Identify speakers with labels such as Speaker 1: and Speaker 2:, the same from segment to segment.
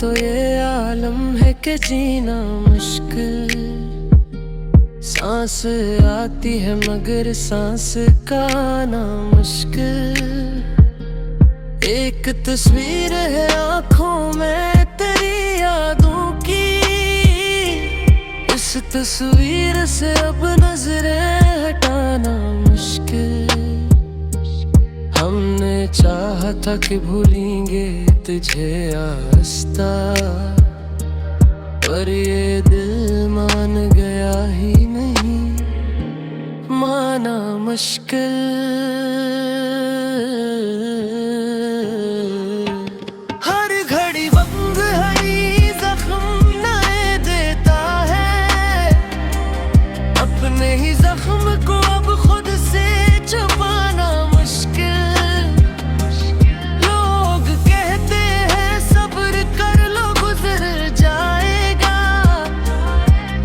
Speaker 1: तो ये आलम है कि जीना मुश्किल। सांस आती है मगर सांस का आना मुश्किल। एक तस्वीर है आंखों में तेरी यादों की, इस तस्वीर से अब नजरें हटाना मुश्किल। हमने चाहा था कि भूलेंगे तुझे आहिस्ता, पर ये दिल मान गया ही नहीं, माना मुश्किल। हर घड़ी वक्त हरी जख्म नए देता है, अपने ही जख्म को अब खुद से छुपाना मुश्किल। लोग कहते हैं सब्र कर लो गुजर जाएगा,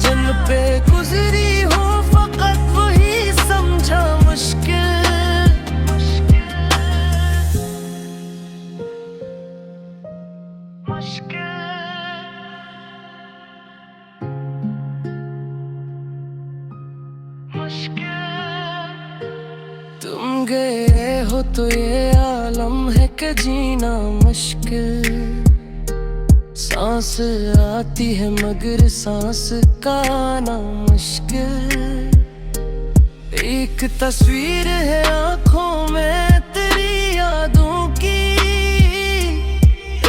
Speaker 1: जिन पे गुजरी हो फकत वही समझा मुश्किल। तुम गए हो तो ये आलम है कि जीना मुश्किल। सांस आती है मगर सांस का आना मुश्किल। एक तस्वीर है आंखों में तेरी यादों की,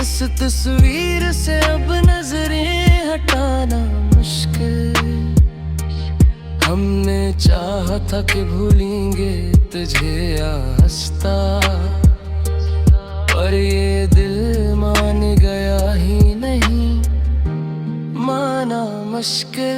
Speaker 1: इस तस्वीर से अब नजरें हटाना मुश्किल। हमने चाहा था कि भूलेंगे तुझे आहिस्ता, पर ये दिल मान गया ही नहीं, माना मुश्किल।